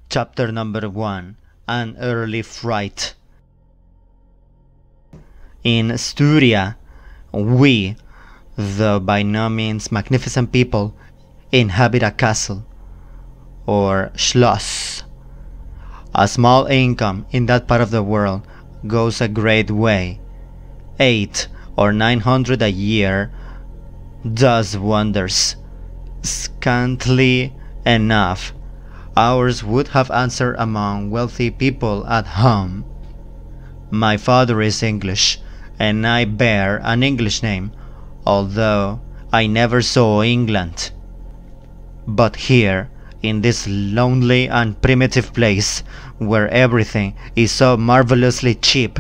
Chapter number 1. An Early Fright. In Styria, we, the by no means magnificent people, inhabit a castle, or schloss. A small income in that part of the world goes a great way. 800 or 900 a year does wonders. Scantily enough, ours would have answered among wealthy people at home. My father is English, and I bear an English name, although I never saw England. But here, in this lonely and primitive place, where everything is so marvelously cheap,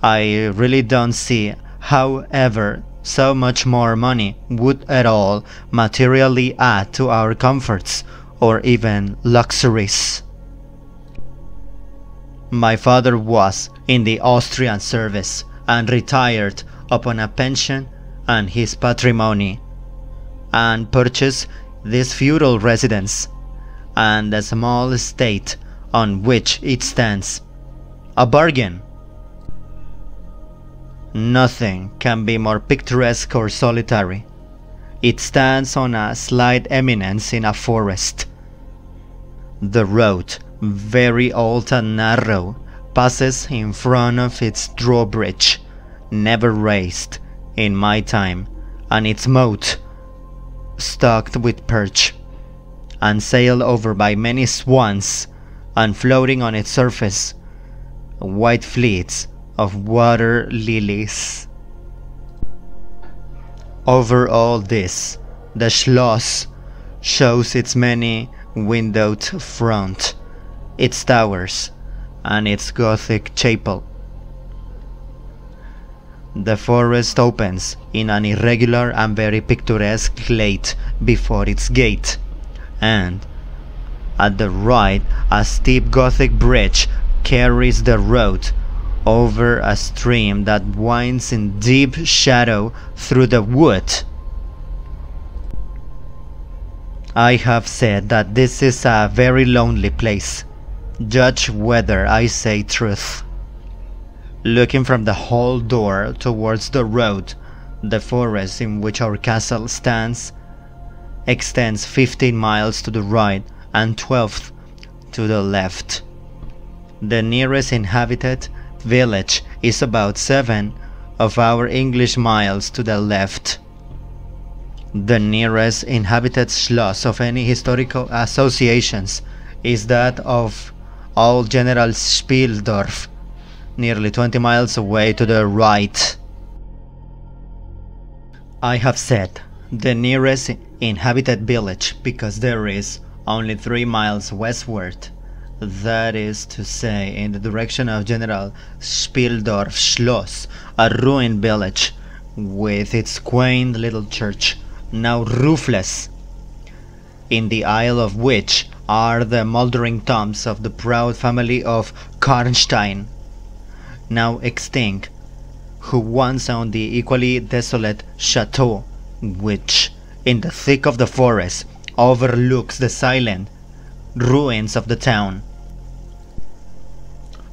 I really don't see how ever so much more money would at all materially add to our comforts or even luxuries. My father was in the Austrian service and retired upon a pension and his patrimony, and purchased this feudal residence and the small estate on which it stands. A bargain! Nothing can be more picturesque or solitary. It stands on a slight eminence in a forest. The road, very old and narrow, passes in front of its drawbridge, never raised in my time, and its moat, stocked with perch, and sailed over by many swans, and floating on its surface, white fleets of water lilies. Over all this, the schloss shows its many windowed front, its towers, and its Gothic chapel. The forest opens in an irregular and very picturesque glade before its gate, and at the right a steep Gothic bridge carries the road over a stream that winds in deep shadow through the wood. I have said that this is a very lonely place. Judge whether I say truth. Looking from the hall door towards the road, the forest in which our castle stands extends 15 miles to the right and 12 to the left. The nearest inhabited village is about 7 of our English miles to the left. The nearest inhabited schloss of any historical associations is that of old General Spieldorf, nearly 20 miles away to the right. I have said the nearest inhabited village because there is only 3 miles westward, that is to say in the direction of General Spieldorf Schloss, a ruined village with its quaint little church, now roofless, in the aisle of which are the mouldering tombs of the proud family of Karnstein, now extinct, who once owned the equally desolate chateau which, in the thick of the forest, overlooks the silent ruins of the town.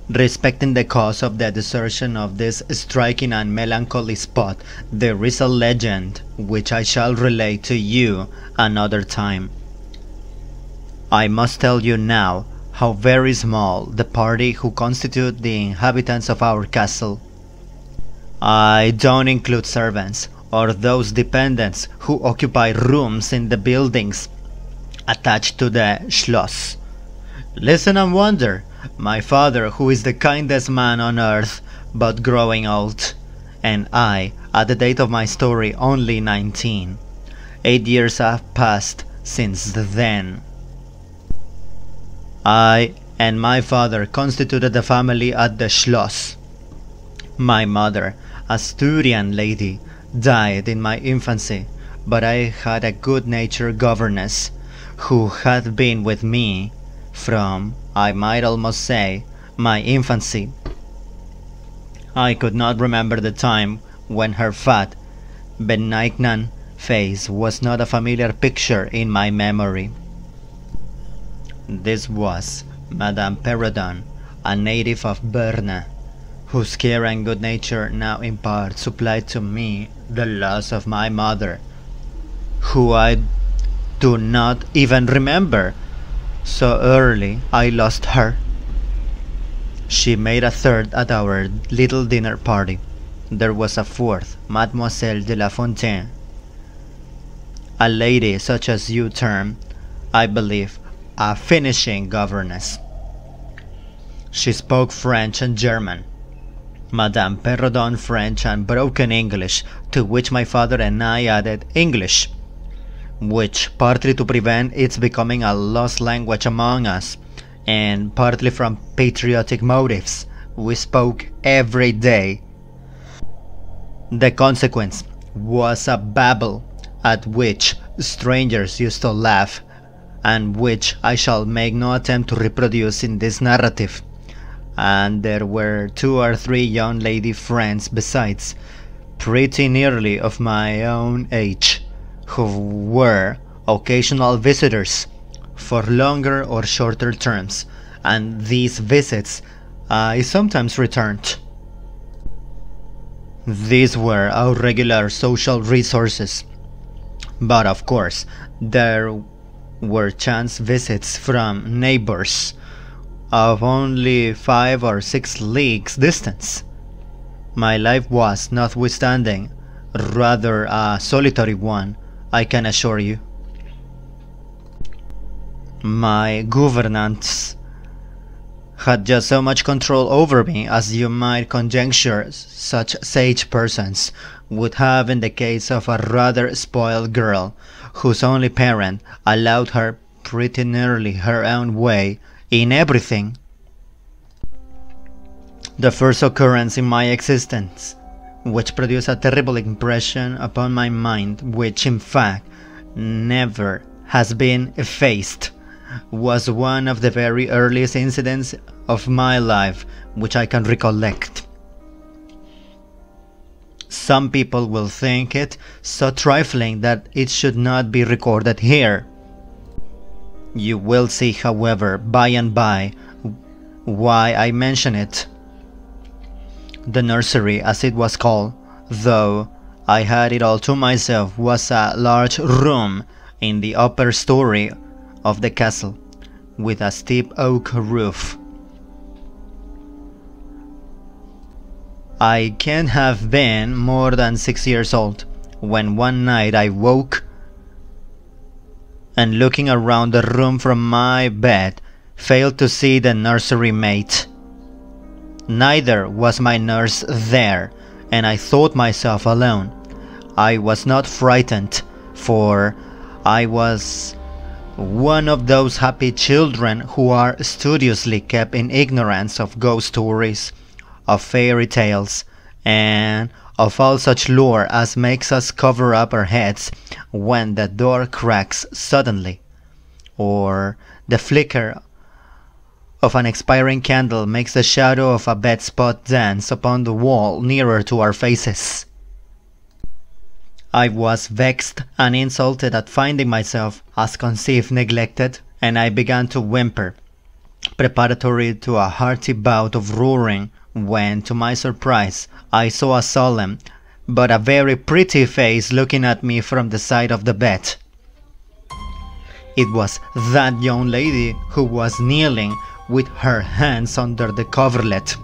Respecting the cause of the desertion of this striking and melancholy spot, there is a legend which I shall relate to you another time. I must tell you now how very small the party who constitute the inhabitants of our castle. I don't include servants or those dependents who occupy rooms in the buildings attached to the schloss. Listen and wonder. My father, who is the kindest man on earth, but growing old, and I, at the date of my story, only 19. 8 years have passed since then. I and my father constituted the family at the schloss. My mother, a Styrian lady, died in my infancy, but I had a good-natured governess, who had been with me from, I might almost say, my infancy. I could not remember the time when her fat, benignant face was not a familiar picture in my memory. This was Madame Perrodon, a native of Berna, whose care and good nature now in part supplied to me the loss of my mother, who I do not even remember. So early I lost her. She made a third at our little dinner party. There was a fourth, Mademoiselle de la Fontaine, a lady such as you term, I believe, a finishing governess. She spoke French and German. Madame Perrodon French and broken English, to which my father and I added English, which, partly to prevent its becoming a lost language among us, and partly from patriotic motives, we spoke every day. The consequence was a babble at which strangers used to laugh, and which I shall make no attempt to reproduce in this narrative. And there were 2 or 3 young lady friends besides, pretty nearly of my own age, who were occasional visitors for longer or shorter terms, and these visits I sometimes returned. These were our regular social resources, but of course there were chance visits from neighbors of only 5 or 6 leagues distance. My life was, notwithstanding, rather a solitary one, I can assure you. My gouvernants had just so much control over me as you might conjecture such sage persons would have in the case of a rather spoiled girl, whose only parent allowed her pretty nearly her own way in everything. The first occurrence in my existence, which produced a terrible impression upon my mind, which in fact never has been effaced, was one of the very earliest incidents of my life which I can recollect. Some people will think it so trifling that it should not be recorded here. You will see, however, by and by, why I mention it. The nursery, as it was called, though I had it all to myself, was a large room in the upper story of the castle, with a steep oak roof. I can't have been more than 6 years old, when one night I woke, and looking around the room from my bed, failed to see the nursery maid. Neither was my nurse there, and I thought myself alone. I was not frightened, for I was one of those happy children who are studiously kept in ignorance of ghost stories, of fairy tales, and of all such lore as makes us cover up our heads when the door cracks suddenly, or the flicker of an expiring candle makes the shadow of a bed spot dance upon the wall nearer to our faces. I was vexed and insulted at finding myself, as conceived, neglected, and I began to whimper, preparatory to a hearty bout of roaring, when, to my surprise, I saw a solemn, but a very pretty face looking at me from the side of the bed. It was that young lady who was kneeling with her hands under the coverlet.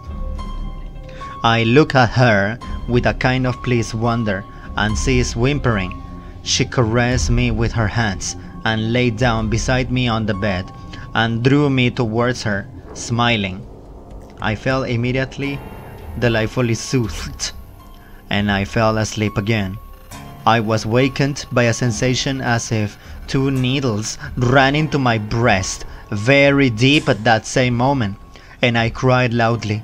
I looked at her with a kind of pleased wonder, and ceased whimpering. She caressed me with her hands, and lay down beside me on the bed, and drew me towards her, smiling. I felt immediately delightfully soothed, and I fell asleep again. I was wakened by a sensation as if 2 needles ran into my breast very deep at that same moment, and I cried loudly.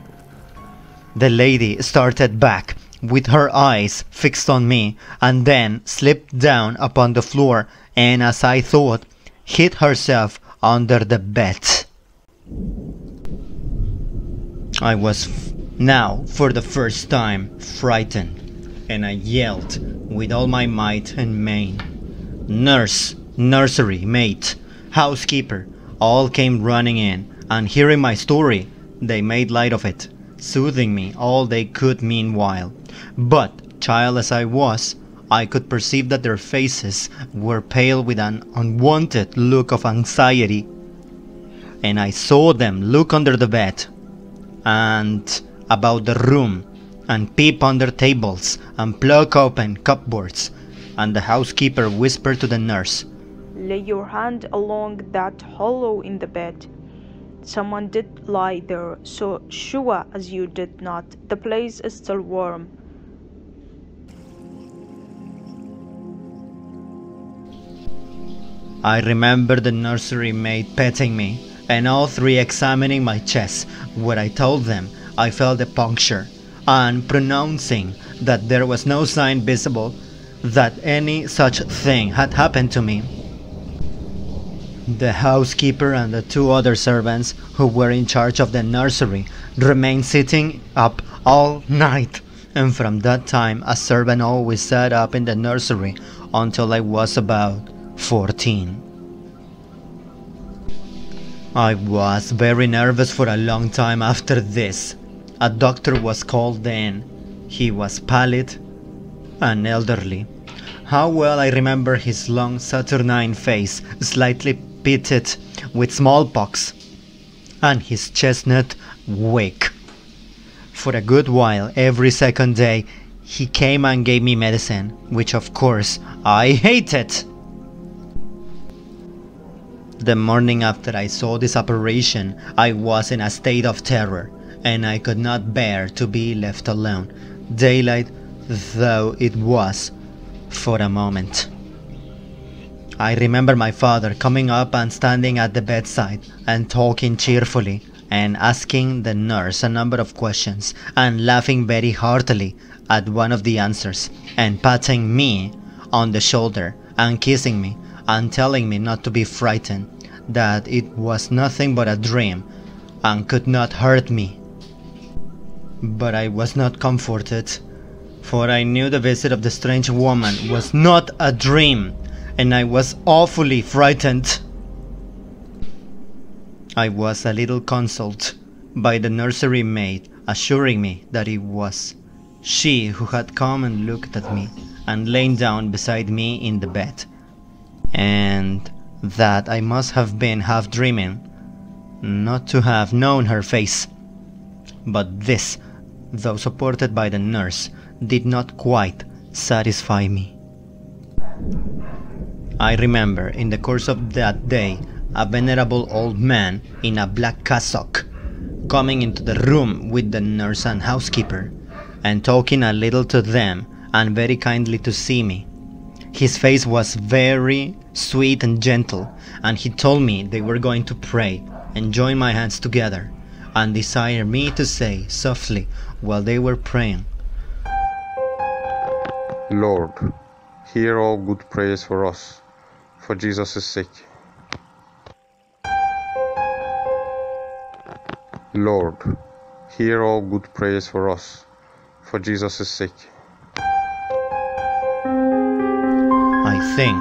The lady started back, with her eyes fixed on me, and then slipped down upon the floor, and, as I thought, hid herself under the bed. I was now, for the first time, frightened, and I yelled with all my might and main, "Nurse, nursery, maid, housekeeper, all came running in, and hearing my story, they made light of it, soothing me all they could meanwhile. But, child as I was, I could perceive that their faces were pale with an unwanted look of anxiety, and I saw them look under the bed, and about the room, and peep under tables, and pluck open cupboards, and the housekeeper whispered to the nurse, "Lay your hand along that hollow in the bed. Someone did lie there, so sure as you did not, the place is still warm." I remember the nursery maid petting me, and all three examining my chest, where I told them I felt a puncture, and pronouncing that there was no sign visible that any such thing had happened to me. The housekeeper and the two other servants who were in charge of the nursery remained sitting up all night, and from that time a servant always sat up in the nursery until I was about 14. I was very nervous for a long time after this. A doctor was called in. He was pallid and elderly. How well I remember his long saturnine face, slightly pitted with smallpox, and his chestnut wig. For a good while, every second day, he came and gave me medicine, which of course I hated. The morning after I saw this apparition, I was in a state of terror, and I could not bear to be left alone, daylight though it was, for a moment. I remember my father coming up and standing at the bedside and talking cheerfully and asking the nurse a number of questions and laughing very heartily at one of the answers and patting me on the shoulder and kissing me and telling me not to be frightened, that it was nothing but a dream and could not hurt me. But I was not comforted, for I knew the visit of the strange woman was not a dream, and I was awfully frightened. I was a little consoled by the nursery maid assuring me that it was she who had come and looked at me and lain down beside me in the bed, and that I must have been half dreaming not to have known her face. But this, though supported by the nurse, did not quite satisfy me. I remember in the course of that day a venerable old man in a black cassock coming into the room with the nurse and housekeeper and talking a little to them and very kindly to see me. His face was very sweet and gentle, and he told me they were going to pray and join my hands together and desired me to say softly while they were praying, "Lord, hear all good prayers for us, for Jesus is sick. Lord, hear all good prayers for us, for Jesus is sick." I think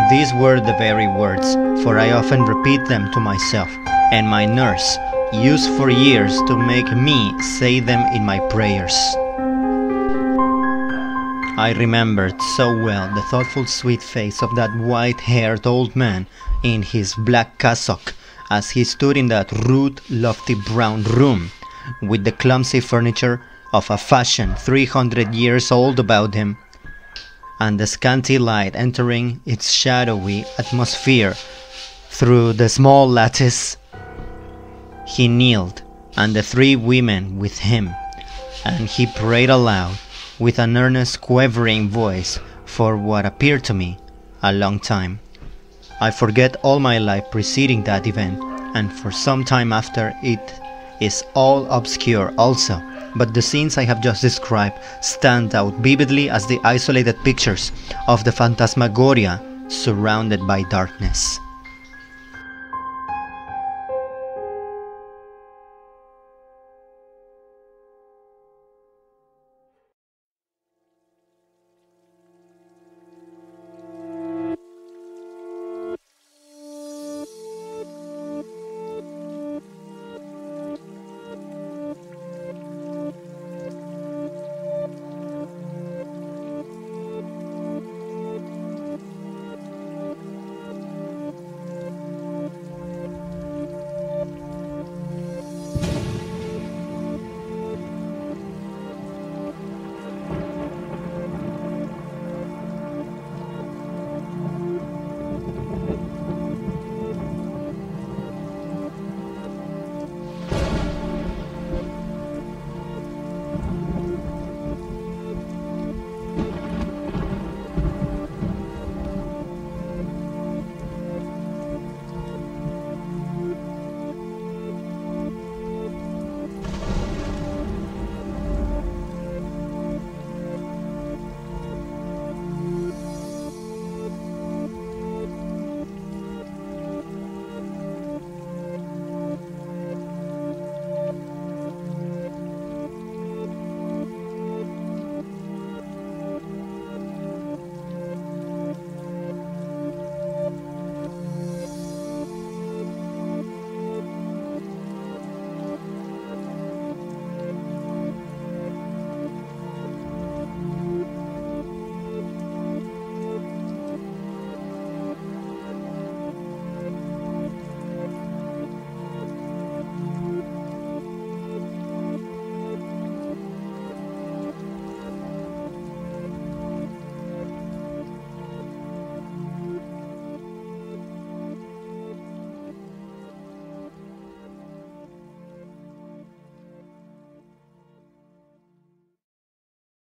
these were the very words, for I often repeat them to myself, and my nurse used for years to make me say them in my prayers. I remembered so well the thoughtful sweet face of that white-haired old man in his black cassock as he stood in that rude, lofty brown room with the clumsy furniture of a fashion 300 years old about him, and the scanty light entering its shadowy atmosphere through the small lattice. He kneeled, and the three women with him, and he prayed aloud with an earnest, quavering voice for what appeared to me a long time. I forget all my life preceding that event, and for some time after it is all obscure also, but the scenes I have just described stand out vividly as the isolated pictures of the phantasmagoria surrounded by darkness.